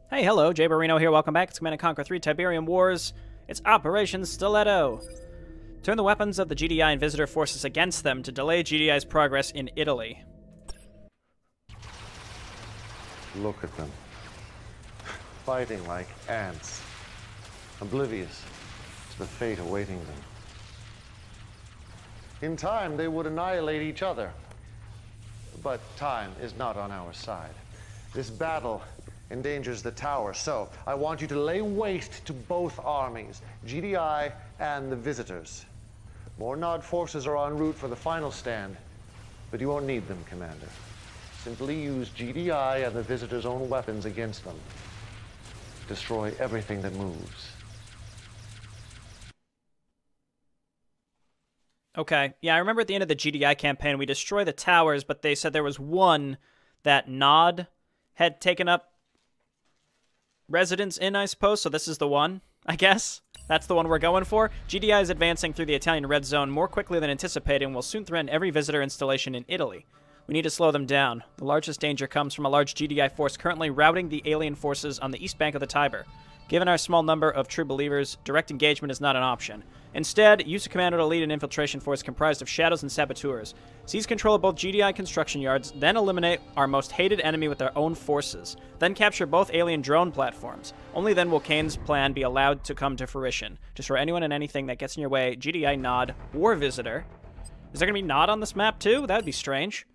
Hey, hello, JayborinoPlays here. Welcome back. It's Command & Conquer 3 Tiberium Wars. It's Operation Stiletto. Turn the weapons of the GDI and visitor forces against them to delay GDI's progress in Italy. Look at them. Fighting like ants. Oblivious to the fate awaiting them. In time, they would annihilate each other. But time is not on our side. This battle endangers the tower, so I want you to lay waste to both armies, GDI and the visitors. More Nod forces are en route for the final stand, but you won't need them, Commander. Simply use GDI and the visitors' own weapons against them. Destroy everything that moves. Okay, yeah, I remember at the end of the GDI campaign, we destroyed the towers, but they said there was one that Nod had taken up residence in, I suppose, so this is the one, I guess. That's the one we're going for. GDI is advancing through the Italian red zone more quickly than anticipated and will soon threaten every visitor installation in Italy. We need to slow them down. The largest danger comes from a large GDI force currently routing the alien forces on the east bank of the Tiber. Given our small number of true believers, direct engagement is not an option. Instead, use a commander to lead an infiltration force comprised of shadows and saboteurs. Seize control of both GDI construction yards, then eliminate our most hated enemy with their own forces. Then capture both alien drone platforms. Only then will Kane's plan be allowed to come to fruition. Destroy anyone and anything that gets in your way, GDI, Nod, or Visitor. Is there going to be Nod on this map too? That would be strange.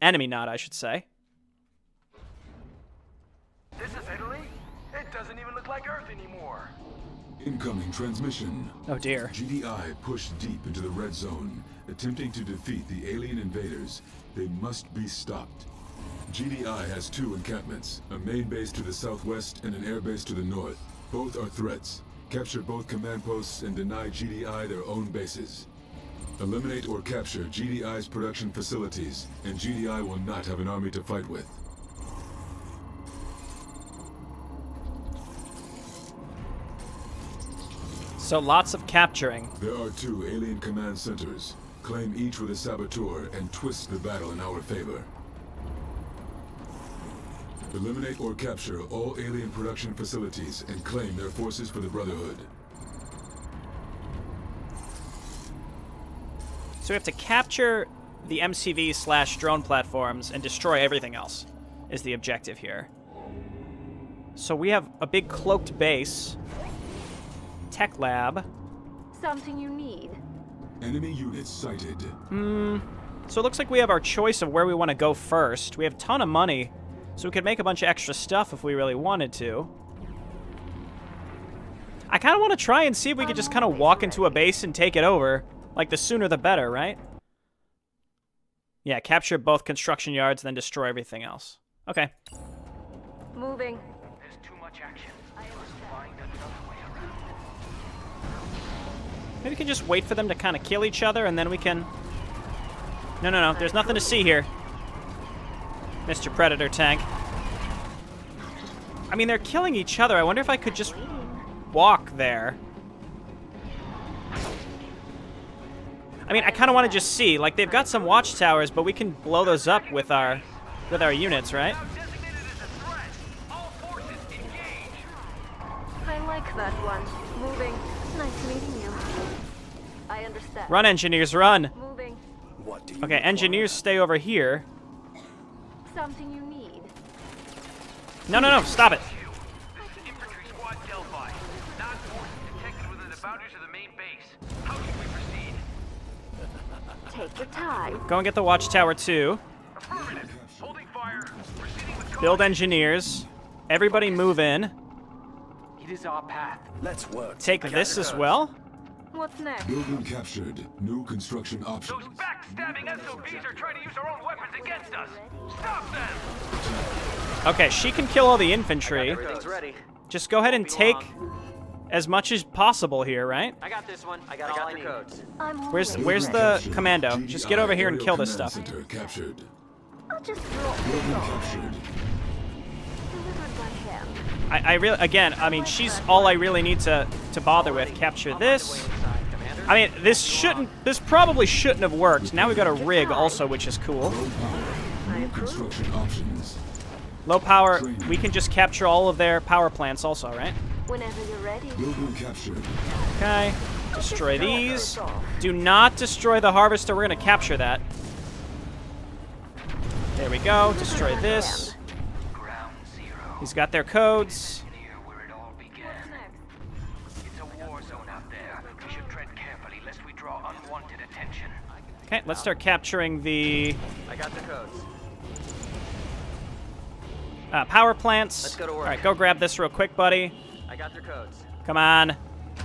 Enemy Nod, I should say. This is Italy? It doesn't even look like Earth anymore. Incoming transmission. Oh dear. GDI pushed deep into the red zone, attempting to defeat the alien invaders. They must be stopped. GDI has two encampments, a main base to the southwest and an air base to the north. Both are threats. Capture both command posts and deny GDI their own bases. Eliminate or capture GDI's production facilities, and GDI will not have an army to fight with. So lots of capturing. There are two alien command centers. Claim each with a saboteur and twist the battle in our favor. Eliminate or capture all alien production facilities and claim their forces for the Brotherhood. So we have to capture the MCV/drone platforms and destroy everything else, is the objective here. So we have a big cloaked base. Tech lab. Something you need. Enemy units sighted. So it looks like we have our choice of where we want to go first. We have a ton of money, so we could make a bunch of extra stuff if we really wanted to. I kind of want to try and see if we could just kind of walk into a base and take it over. Like, the sooner the better, right? Yeah, capture both construction yards, then destroy everything else. Okay. Moving. There's too much action. Maybe we can just wait for them to kind of kill each other, and then we can... No. There's nothing to see here, Mr. Predator Tank. I mean, they're killing each other. I wonder if I could just walk there. I mean, I kind of want to just see. Like, they've got some watchtowers, but we can blow those up with our units, right? I like that one. Moving. Nice meeting you. I understand. Run, engineers, run. Moving. What do you Okay, engineers stay over here. Something you need. No, stop it. Infantry Squad Delphi. Nod forces detected within the boundaries of the main base. How should we proceed? Take your time. Go and get the watchtower, too. Affirmative. Holding fire. Proceeding with Build engineers. Everybody move in. It is our path. Let's work. Take this as well. What's next? Building captured. New construction options. Those backstabbing SOBs are trying to use our own weapons against us. Stop them! Okay, she can kill all the infantry. Everything's ready. Just go ahead and take as much as possible here, right? I got this one. I got all the codes. Where's always the ready. commando? Just get over here and kill this stuff. Center captured. I'll just drop Building this off. captured. Delivered by hand. I really, again, I mean, she's all I really need to bother with. Capture this. I mean, this probably shouldn't have worked. Now we've got a rig also, which is cool. New construction options. Low power, we can just capture all of their power plants also, right? Whenever you're ready. Building captured. Okay. Destroy these. Do not destroy the harvester. We're going to capture that. There we go. Destroy this. Ground zero. He's got their codes. Near where it all began. It's a war zone out there. We should tread carefully lest we draw unwanted attention. Okay, let's start capturing the I got the codes. power plants. Let's go to work. All right, go grab this real quick, buddy. I got their codes. Come on.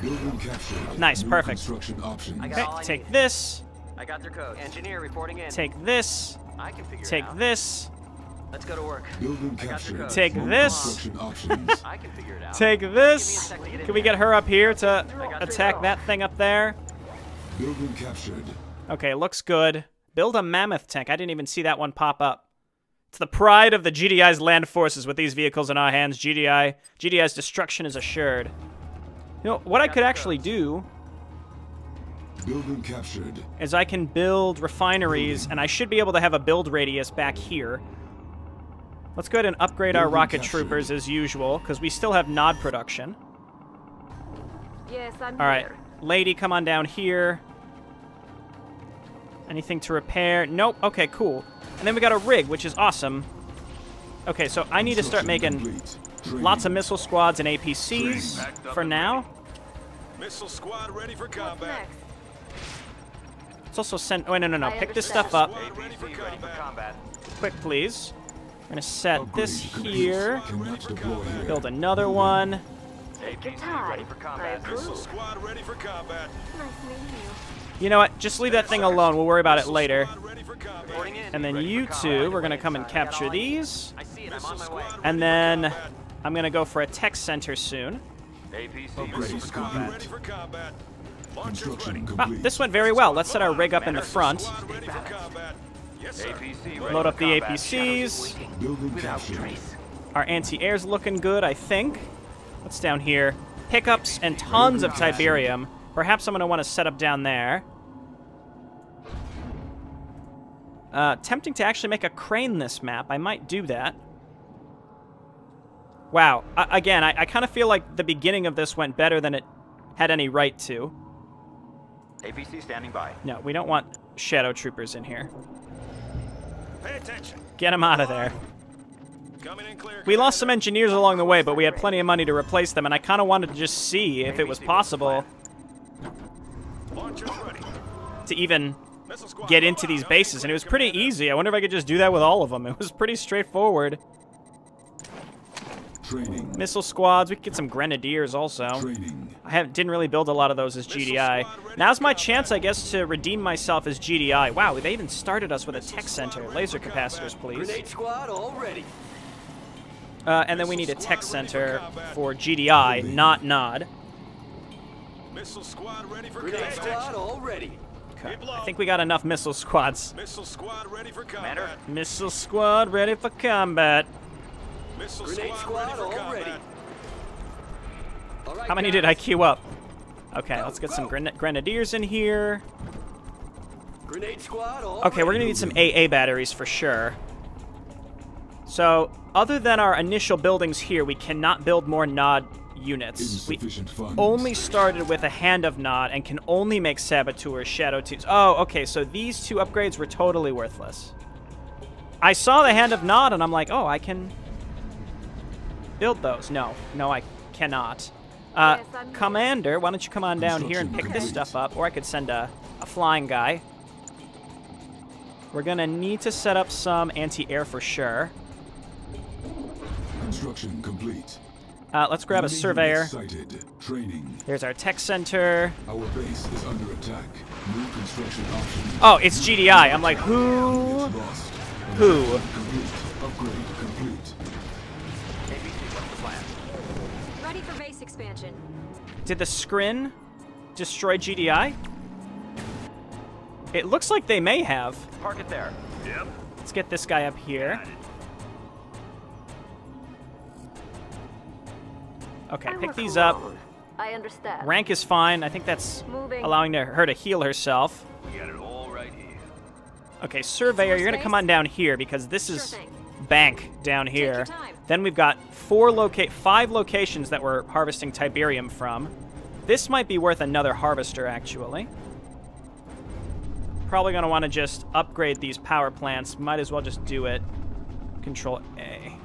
Building captured. Nice, New perfect. Construction options. I got Okay, all I take need. this. I got their codes. Engineer reporting in. Take this. I can figure Take it out. this. Let's go to work. Building I got captured. your codes. Take New this. Construction options. I can figure it out. Take this. Give me a sec to get in Can we there. get her up here to got attack your- that thing up there? Building captured. Okay, looks good. Build a mammoth tank. I didn't even see that one pop up. It's the pride of the GDI's land forces. With these vehicles in our hands, GDI's destruction is assured. You know, what I could actually do Building captured. is I can build refineries, and I should be able to have a build radius back here. Let's go ahead and upgrade our Building rocket captured. troopers as usual, because we still have Nod production. Yes, I'm All right, here. lady, come on down here. Anything to repair? Nope. Okay, cool. And then we got a rig, which is awesome. Okay, so I need to start Construction making complete. Training. lots of missile squads and APCs for now. Missile squad ready for What's combat. next? Let's also send... Oh, no. I Pick this understand. stuff up. Squad ready for Ready for combat. combat. Quick, please. We're going to set Upgrade this complete. here. Cannot deploy here. Build another one. Take your APC time. ready for I combat. Missile approve. squad ready for combat. Nice meeting you. You know what? Just leave that thing alone. We'll worry about it Missile later. squad ready for combat. Reporting in. And then Ready you for two, combat. we're going to come and I got all capture I need. these. I see it. I'm Missile on my way. squad And ready then for combat. I'm going to go for a tech center soon. APC Upgrade ready for combat. Ready for combat. Launchers Construction ready. Ah, complete. this went very well. Let's set our rig up in the front. Squad ready for combat. Yes, sir. APC ready Load for up the combat. APCs. Building captured. Our anti-air's looking good, I think. What's down here? Pickups and tons of Tiberium. Perhaps I'm going to want to set up down there. Tempting to actually make a crane this map. I might do that. Wow. Again, I kind of feel like the beginning of this went better than it had any right to. APC standing by. No, we don't want shadow troopers in here. Pay attention. Get them out of there. Coming in clear. We lost some engineers along the way, but we had plenty of money to replace them, and I kind of wanted to just see if it was possible Launchers ready. to even Missile squad get into these bases, and it was pretty easy. I wonder if I could just do that with all of them. It was pretty straightforward. Training. Missile squads, we could get some grenadiers also. Training. I didn't really build a lot of those as GDI. Now's my chance, I guess, to redeem myself as GDI. Wow, they even started us with a tech center. Laser capacitors, please. Grenade squad all ready. And then we need a tech center for GDI, not Nod. Missile squad ready for Grenade combat. squad all ready. Okay. I think we got enough missile squads. Missile squad ready for Commander. combat. Missile squad ready for combat. Missile Grenade squad ready squad for all ready. combat. All right, How many did I queue up? Okay, let's get some grenadiers in here. Grenade squad all Okay, we're gonna need some AA batteries for sure. So, other than our initial buildings here, we cannot build more Nod units. We Insufficient funds. only started with a Hand of Nod and can only make Saboteurs, Shadow Twos. Oh, okay, so these two upgrades were totally worthless. I saw the Hand of Nod and I'm like, oh, I can build those. No, I cannot. Yes, I'm here. Commander, why don't you come on down here and pick this Construction stuff up, or I could send a flying guy. We're gonna need to set up some anti-air for sure. Construction complete. Let's grab a Enemy surveyor. units sighted. Training. There's our tech center. Our base is under attack. New construction options. Oh, it's GDI. I'm like, who? Lost. Who? Complete. Upgrade complete. APC, what's the plan? Ready for base expansion. Did the Scrin destroy GDI? It looks like they may have. Park it there. Yep. Let's get this guy up here. Okay, I pick work these up. alone. I understand. Rank is fine. I think that's Moving. allowing her to heal herself. We got it all right here. Okay, Surveyor, you're gonna come on down here because this Sure is thing. bank down here. Then we've got 5 locations that we're harvesting Tiberium from. This might be worth another harvester, actually. Probably going to want to just upgrade these power plants. Might as well just do it. Control A.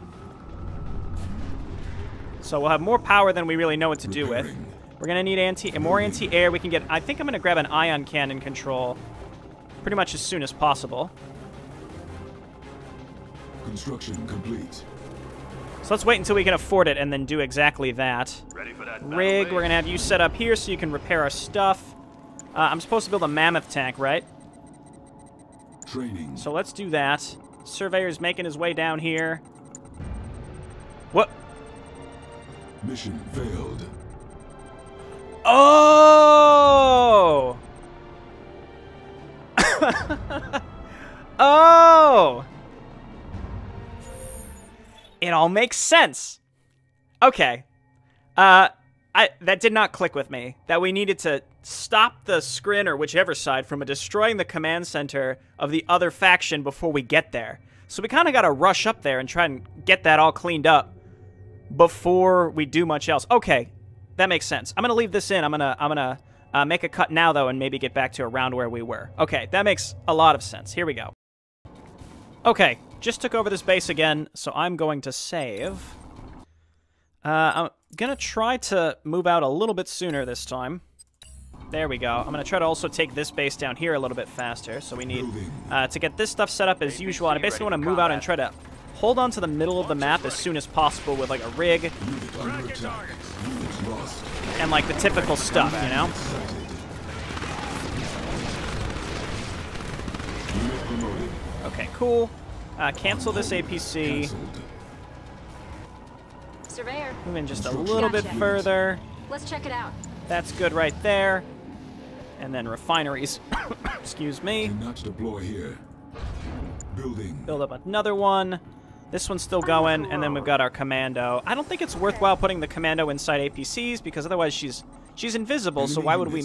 So we'll have more power than we really know what to do with. We're going to need more anti-air. We can get... I think I'm going to grab an ion cannon control pretty much as soon as possible. Construction complete. So let's wait until we can afford it and then do exactly that. Ready for that Rig, we're going to have you set up here so you can repair our stuff. I'm supposed to build a mammoth tank, right? Training. So let's do that. Surveyor's making his way down here. What? Mission failed. Oh! Oh! It all makes sense. Okay. That did not click with me. That we needed to stop the Scrin or whichever side from destroying the command center of the other faction before we get there. So we kind of got to rush up there and try and get that all cleaned up before we do much else. Okay, that makes sense. I'm gonna leave this in. I'm gonna make a cut now though, and maybe get back to around where we were. Okay, that makes a lot of sense. Here we go. Okay, just took over this base again, so I'm going to save. I'm gonna try to move out a little bit sooner this time. There we go. I'm gonna try to also take this base down here a little bit faster. So we need to get this stuff set up as usual. And I basically want to move out and try to hold on to the middle of the map as soon as possible with like a rig and like the typical stuff, you know? Okay, cool. Cancel this APC. Surveyor. Move in just a little bit further. Let's check it out. That's good right there. And then refineries. Excuse me. Cannot deploy here. Building. Build up another one. This one's still going, and then we've got our commando. I don't think it's worthwhile putting the commando inside APCs because otherwise she's invisible. So why would we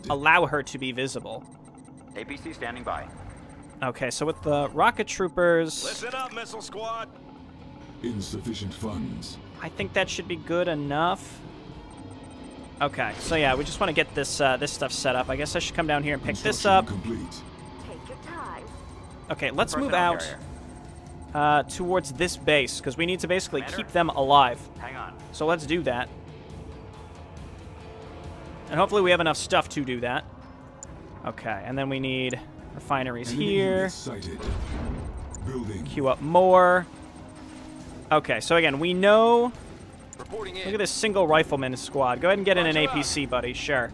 allow her to be visible? APC standing by. Okay, so with the rocket troopers, Listen up, missile squad. Insufficient funds. I think that should be good enough. Okay, so yeah, we just want to get this this stuff set up. I guess I should come down here and pick this up. Complete. Take your time. Okay, let's move out towards this base because we need to basically keep them alive. Hang on. So let's do that. And hopefully we have enough stuff to do that. Okay, and then we need refineries here. Building. Queue up more. Okay, so again, we know... Reporting in. Look at this single rifleman squad. Go ahead and get in an APC, buddy. Sure.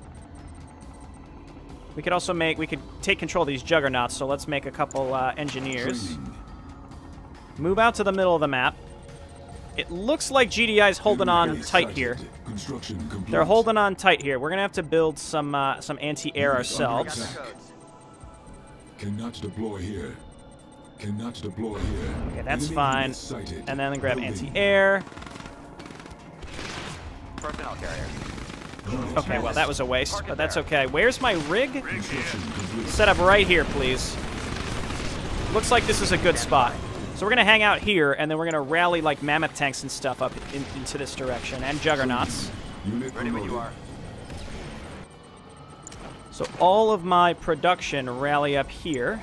We could also make... We could take control of these juggernauts, so let's make a couple engineers. Training. Move out to the middle of the map. It looks like GDI's holding on tight here. Construction complete. They're holding on tight here. We're going to have to build some anti-air ourselves. Cannot deploy here. Cannot deploy here. Okay, that's Enemy fine. units sighted. And then grab Building. anti-air. Personnel carrier. Okay, well, that was a waste, Target but that's there. okay. Where's my rig? Construction complete. Set up right here, please. Looks like this is a good spot. So we're going to hang out here, and then we're going to rally, like, mammoth tanks and stuff up into this direction, and juggernauts. Unit Ready when you promoted. are. So all of my production rally up here.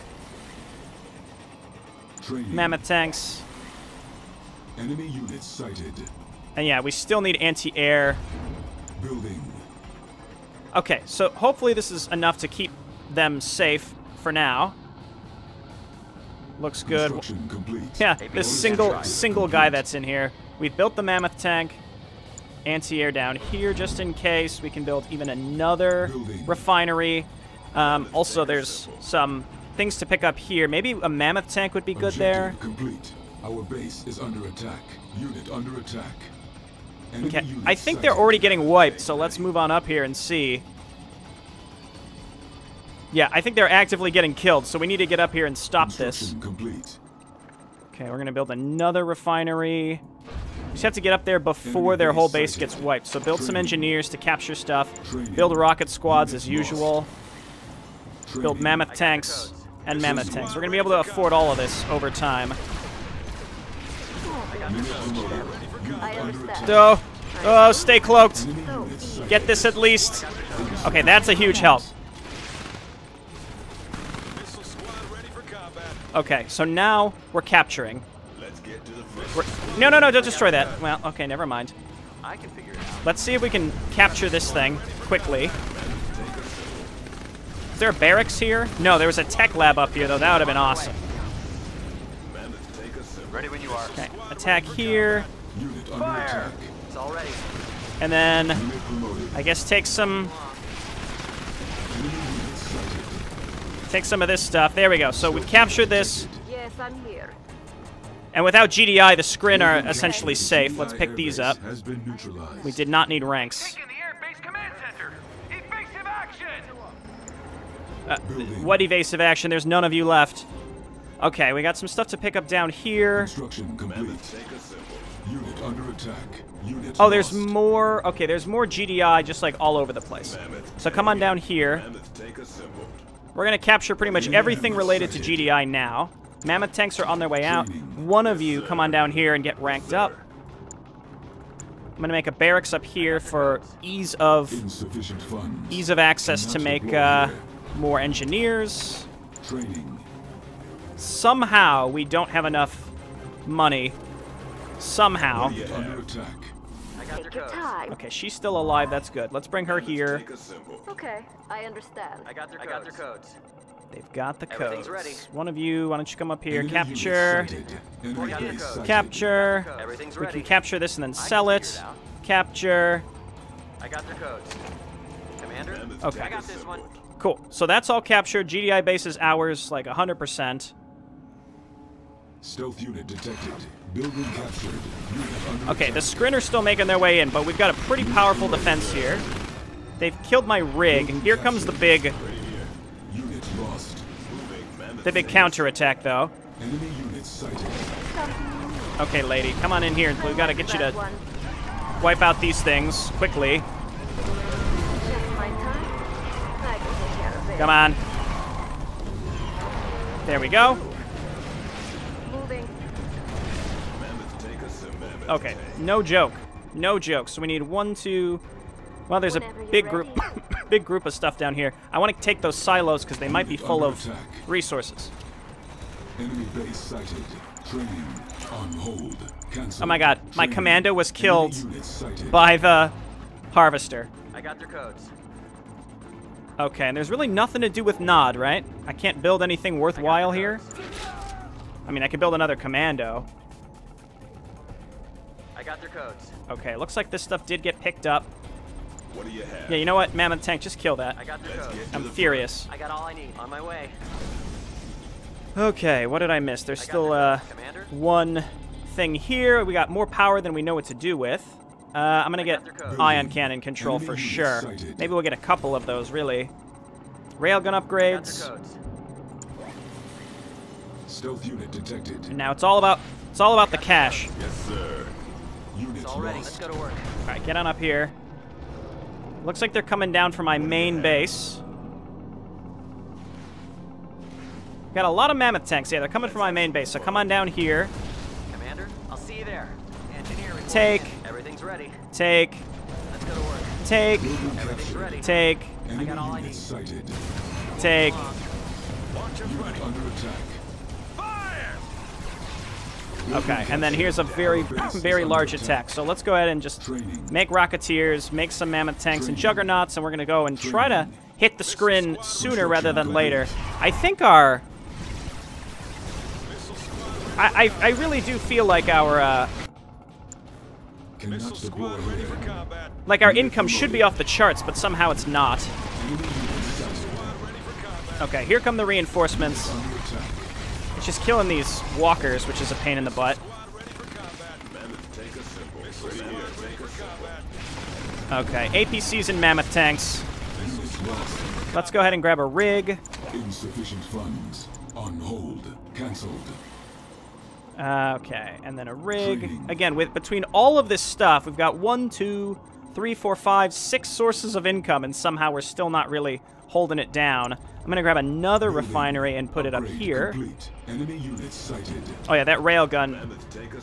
Training. Mammoth tanks. Enemy units sighted. And yeah, we still need anti-air. Building. Okay, so hopefully this is enough to keep them safe for now. Looks good. Construction complete. Yeah, this single guy that's in here. We've built the mammoth tank. Anti-air down here just in case. We can build even another refinery. Also, there's some things to pick up here. Maybe a mammoth tank would be good there. Objective complete. Our base is under attack. Unit under attack. Enemy Okay, units I think they're sighted. already getting wiped, so let's move on up here and see. Yeah, I think they're actively getting killed, so we need to get up here and stop this. Construction complete. Okay, we're going to build another refinery. We just have to get up there before their whole base gets wiped. So build some engineers to capture stuff. Build rocket squads as usual. Build mammoth tanks and mammoth tanks. We're going to be able to afford all of this over time. I understand. Oh, stay cloaked. So, Get this at least. Okay, that's a huge help. Missile squad ready for combat. Okay, so now we're capturing. Let's get to the No, don't destroy that. Well, okay, never mind. I can figure it out. Let's see if we can capture this thing quickly. Is there a barracks here? No, there was a tech lab up here, though. That would have been awesome. Ready when you are. Okay, attack here. Unit under attack. It's all ready. And then, Unit promoted. I guess take some of this stuff. There we go. So we've captured this. yes, I'm here. And without GDI, the Scrin are essentially safe. Let's pick these up. Has been neutralized. We did not need ranks. Taking the Air Base Command Center. Evasive action. What evasive action? There's none of you left. Okay, we got some stuff to pick up down here. Construction complete. Unit under attack. Unit Oh, there's lost. more. Okay, there's more GDI just like all over the place. So come on down here. We're going to capture pretty much everything related to GDI now. Mammoth tanks are on their way out. One of you come on down here and get ranked up. I'm going to make a barracks up here for ease of Insufficient funds. access to make more engineers. Training. Somehow we don't have enough money. Somehow. Unit under attack. I got Take your your codes. time. Okay, she's still alive. That's good. Let's bring her here. Okay, I understand. I got their codes. They've got the Everything's codes. ready. One of you, why don't you come up here? Enemy Capture. unit sighted. Enemy got the base code. sighted. Capture. Everything's We ready. can capture this and then sell can it. figure it out. Capture. I got their codes. Commander? Okay. I got this one. Cool. So that's all captured. GDI base is ours, like 100%. Stealth unit detected. Building captured. Unit under Okay, the attack. Scrin are still making their way in, but we've got a pretty powerful defense here. They've killed my rig. Here comes the big Unit lost. counterattack, though. Enemy unit sighted. Okay, lady, come on in here. We've got to get you That to one. wipe out these things quickly. Just my time. I can take care of it. Come on. There we go. Moving. Okay, no joke. No joke. So we need 1, 2... Well, there's a Whenever you're big group, ready. big group of stuff down here. I want to take those silos because they might be Unit full under of attack. resources. Enemy base sighted. Training on hold. Cancel. Oh my god, my Training. commando was Enemy killed unit sighted. by the harvester. I got their codes. Okay, and there's really nothing to do with Nod, right? I can't build anything worthwhile here. I mean, I could build another commando. I got their codes. Okay, looks like this stuff did get picked up. What do you have? Yeah, you know what? Mammoth tank, just kill that. I got their codes. I'm furious. I got all I need. On my way. Okay, what did I miss? There's I got still their codes, Commander. one thing here. We got more power than we know what to do with. I'm gonna get their codes. ion cannon control for Enemy sure. sighted. Maybe we'll get a couple of those, really. Railgun I got their upgrades. codes. Stealth unit detected. And now it's all about the cash. Yes, sir. Unit It's all ready. lost. Let's go to work. All right, get on up here. Looks like they're coming down from my main base. Got a lot of mammoth tanks. Yeah, they're coming from my main base. So come on down here. Commander, I'll see you there. Engineer reporting Take. in. Everything's ready. Take. Let's go to work. Take. Building Everything's captured. ready. Take. Enemy got all I unit need. sighted. Take. Launchers ready. Under attack. Fire! Okay, and then here's a very, very large attack. So let's go ahead and just make Rocketeers, make some Mammoth Tanks and Juggernauts, and we're going to go and try to hit the Scrin sooner rather than later. I think our... I really do feel like our, Cannot deploy Squad ready for here. combat. like our income should be off the charts, but somehow it's not. Enemy unit sighted. Squad ready for combat. Okay, here come the reinforcements. Under attack. It's just killing these walkers, which is a pain in the butt. Squad ready for combat. Mammoth, take a symbol. Missile squad ready for combat. Okay, APCs and Mammoth Tanks. Unit lost. Let's go ahead and grab a rig. Insufficient funds. On hold. Cancelled. Okay, and then a rig. Again, with between all of this stuff, we've got 1, 2, 3, 4, 5, 6 sources of income, and somehow we're still not really holding it down. I'm going to grab another refinery and put it up here. Enemy units sighted. Oh yeah, that railgun,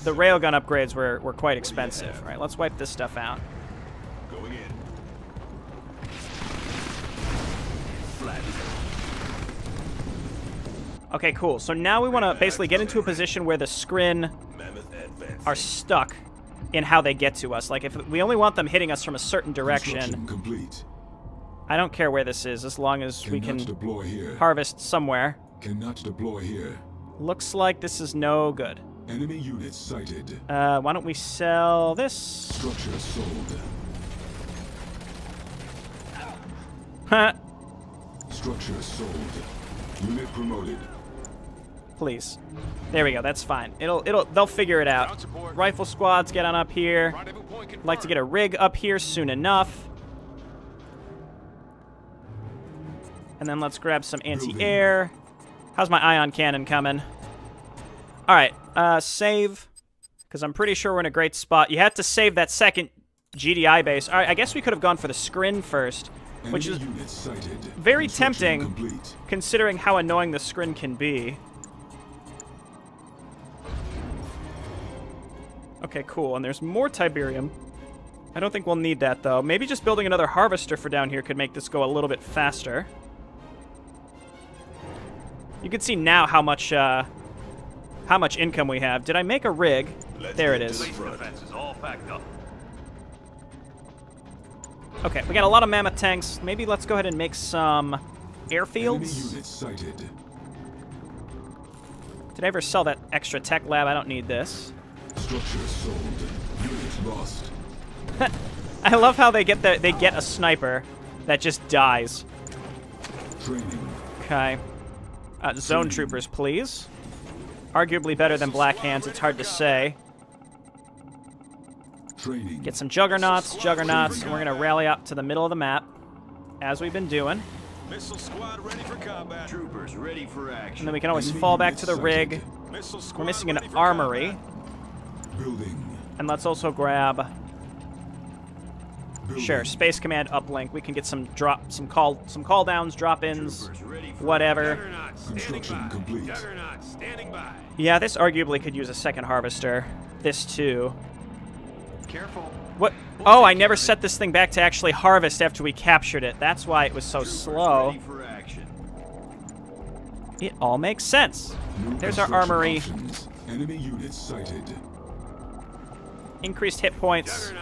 the railgun upgrades were quite expensive. All right, let's wipe this stuff out. Going in. Okay, cool. So now we want to basically get into a position where the Scrin are stuck in how they get to us. Like, if we only want them hitting us from a certain direction, Complete. I don't care where this is, as long as we can deploy here. harvest somewhere. Cannot deploy here. Looks like this is no good. Enemy units sighted. Why don't we sell this? Structure sold. Huh. Structure sold. Unit promoted. Please. There we go. That's fine. They'll figure it out. Rifle squads, get on up here. I'd like to get a rig up here soon enough. And then let's grab some anti-air. How's my ion cannon coming? All right. Save. Because I'm pretty sure we're in a great spot. You have to save that second GDI base. All right. I guess we could have gone for the Scrin first, which is very tempting, considering how annoying the Scrin can be. Okay, cool. And there's more Tiberium. I don't think we'll need that, though. Maybe just building another harvester for down here could make this go a little bit faster. You can see now how much income we have. Did I make a rig? There it is. Okay, we got a lot of mammoth tanks. Maybe let's go ahead and make some airfields. Did I ever sell that extra tech lab? I don't need this. Structure sold. Units lost. I love how they get a sniper that just dies. Training. Okay. Zone troopers, please. Arguably better than Black Hands, it's hard to say. Training. Get some juggernauts, and we're going to rally up to the middle of the map, as we've been doing. Missile squad ready for combat. Troopers ready for action. And then we can always fall back to the rig. We're missing an armory. Building. And let's also grab... Sure, Space Command uplink. We can get some call downs, drop-ins, whatever. Construction complete. Yeah, this arguably could use a second harvester. This too. Careful. What? Oh, I never set this thing back to actually harvest after we captured it. That's why it was so slow. It all makes sense. There's our armory. Enemy units sighted. Increased hit points.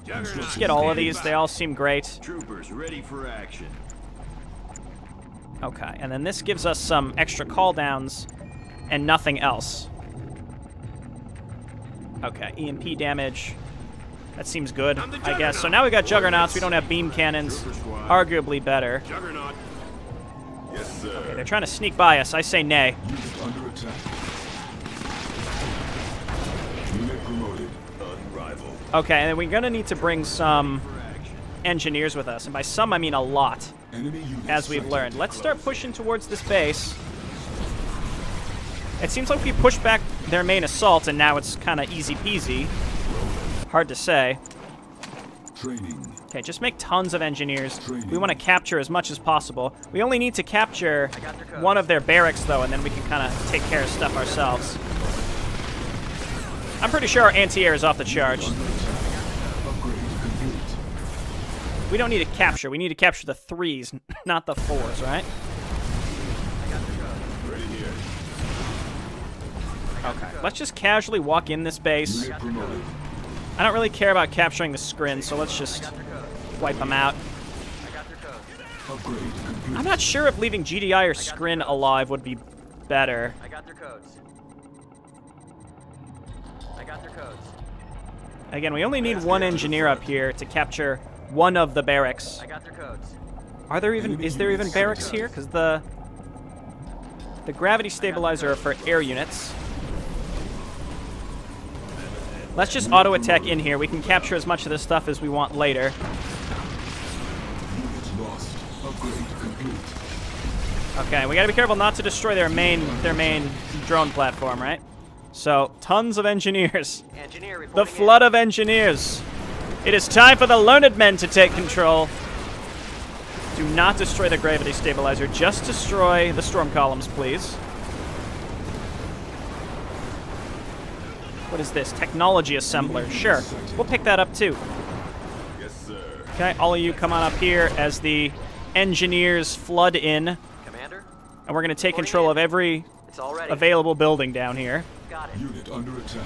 Let's get all of these. They all seem great. Troopers ready for action. Okay, and then this gives us some extra call downs and nothing else. Okay, EMP damage. That seems good, I guess. So now we got juggernauts. We don't have beam cannons. Arguably better. Juggernaut. Yes, sir. Okay, they're trying to sneak by us. I say nay. Under attack. Unit promoted. Unrivaled. Okay, and then we're going to need to bring some engineers with us. And by some, I mean a lot, as we've learned. Let's start pushing towards this base. It seems like we pushed back their main assault, and now it's kind of easy peasy. Hard to say. Training. Okay, just make tons of engineers. We want to capture as much as possible. We only need to capture one of their barracks, though, and then we can kind of take care of stuff ourselves. I'm pretty sure our anti-air is off the charge. We don't need to capture. We need to capture the 3s, not the 4s, right? Okay, let's just casually walk in this base. I don't really care about capturing the Scrin, so let's just wipe them out. I'm not sure if leaving GDI or Scrin alive would be better. I got their codes. I got their codes. Again, we only need one engineer up here to capture one of the barracks. I got their codes. Is there even barracks here? Because the gravity stabilizer are for air units. Let's just auto-attack in here. We can capture as much of this stuff as we want later. Okay, we gotta be careful not to destroy their main drone platform, right? So, tons of engineers. The flood of engineers. It is time for the learned men to take control. Do not destroy the gravity stabilizer. Just destroy the storm columns, please. What is this? Technology assembler. Sure. We'll pick that up, too. Yes, sir. Okay, all of you come on up here as the engineers flood in. Commander? And we're going to take control of every It's all ready. available building down here. Got it. Unit under attack.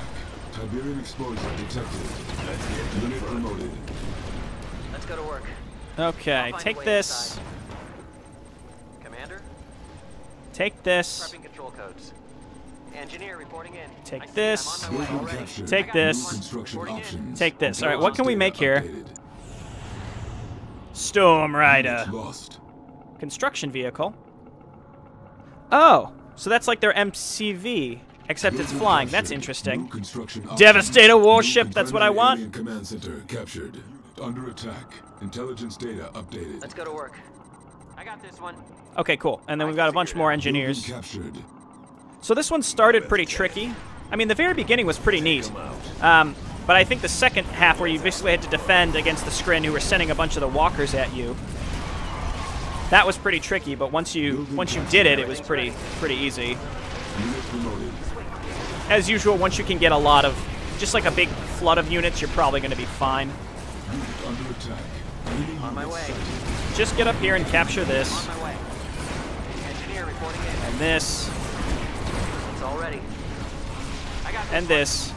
Tiberium exposure detected. Unit promoted. Let's go to work. Okay, I'll find a take way this. inside. Commander? Take this. Prepping control codes. Engineer reporting in. Take I see it. this. I'm on my way Building already. captured. Take this. New construction Reporting in. options. Take this. All right, what can we make here? Updated. Storm Rider. Unit lost. Construction vehicle. Oh, so that's like their MCV, except it's flying. That's interesting. New construction options. Devastator warship, New that's what I Confederate want. Alien Command Center captured. Under attack. Intelligence data updated. Let's go to work. I got this one. Okay, cool. And then we've got a bunch more engineers. Building captured. So this one started pretty tricky. I mean, the very beginning was pretty neat. But I think the second half, where you basically had to defend against the Scrin, who were sending a bunch of the walkers at you, that was pretty tricky. But once you did it, it was pretty easy. Unit promoted. As usual, once you can get a lot of, just like a big flood of units, you're probably going to be fine. Unit under attack. Enemy On my unit way. sighted. Just get up here and capture this, On my way. Engineer reporting in. and this, It's all ready. I got this and one. this.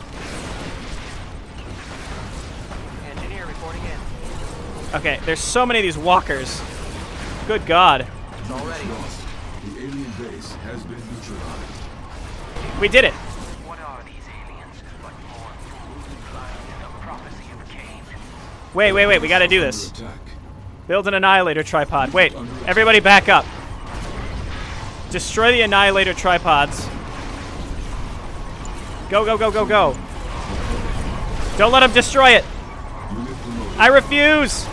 Engineer reporting in. Okay, there's so many of these walkers. Good God. It's all ready. Lost. The alien base has been neutralized. We did it. What are these aliens but more fools blind in the prophecy of Cain? Wait, we gotta do this. Under attack. Build an Annihilator tripod. Wait, everybody back up. Destroy the Annihilator tripods. Go, go, go, go, go. Don't let them destroy it. Unit promoted. I refuse.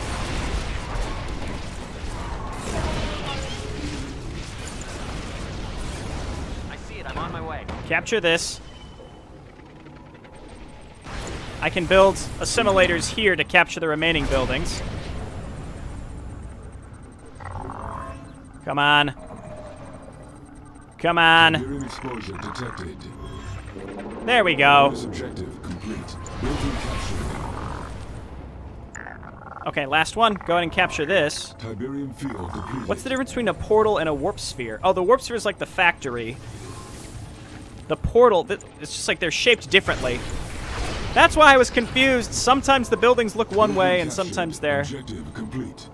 I see it. I'm on my way. Capture this. I can build assimilators here to capture the remaining buildings. Come on. Come on. Tiberium exposure detected. There we go. This objective complete. Building captured. Okay, last one. Go ahead and capture this. Tiberium field depleted. What's the difference between a portal and a warp sphere? Oh, the warp sphere is like the factory. The portal, it's just like they're shaped differently. That's why I was confused. Sometimes the buildings look one way and sometimes they're... Objective complete.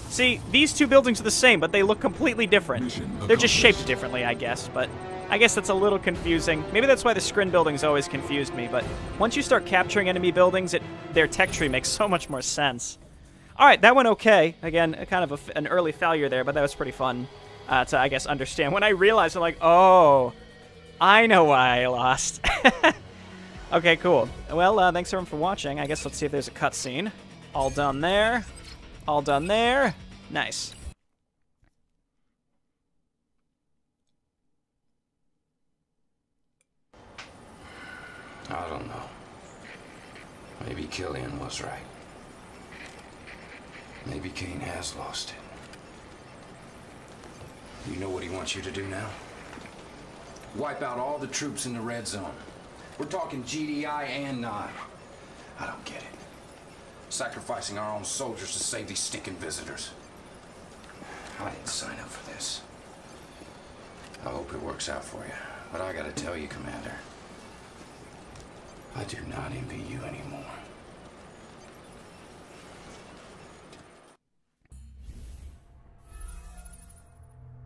See, these two buildings are the same, but they look completely different. Mission They're just shaped accomplished. differently, I guess, but I guess that's a little confusing. Maybe that's why the Scrin buildings always confused me, but once you start capturing enemy buildings, their tech tree makes so much more sense. All right, that went okay. Again, kind of an early failure there, but that was pretty fun to, I guess, understand. When I realized, I'm like, oh, I know why I lost. Okay, cool. Well, thanks everyone for watching. I guess let's see if there's a cutscene. All done there. All done there. Nice. I don't know. Maybe Killian was right. Maybe Cain has lost it. You know what he wants you to do now? Wipe out all the troops in the red zone. We're talking GDI and Nod. I don't get it. Sacrificing our own soldiers to save these stinking visitors. I didn't sign up for this. I hope it works out for you. But I gotta tell you, Commander, I do not envy you anymore.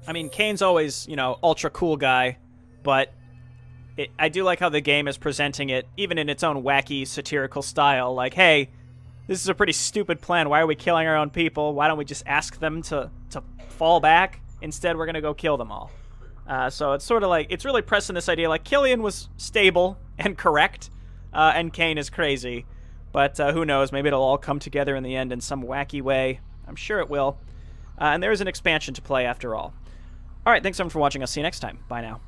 I mean, Kane's always, you know, ultra cool guy, but I do like how the game is presenting it, even in its own wacky, satirical style. Like, hey, this is a pretty stupid plan. Why are we killing our own people? Why don't we just ask them to fall back? Instead, we're going to go kill them all. So it's sort of like, it's really pressing this idea, like, Killian was stable and correct, and Cain is crazy. But who knows, maybe it'll all come together in the end in some wacky way. I'm sure it will. And there is an expansion to play after all. Alright, thanks everyone for watching. I'll see you next time. Bye now.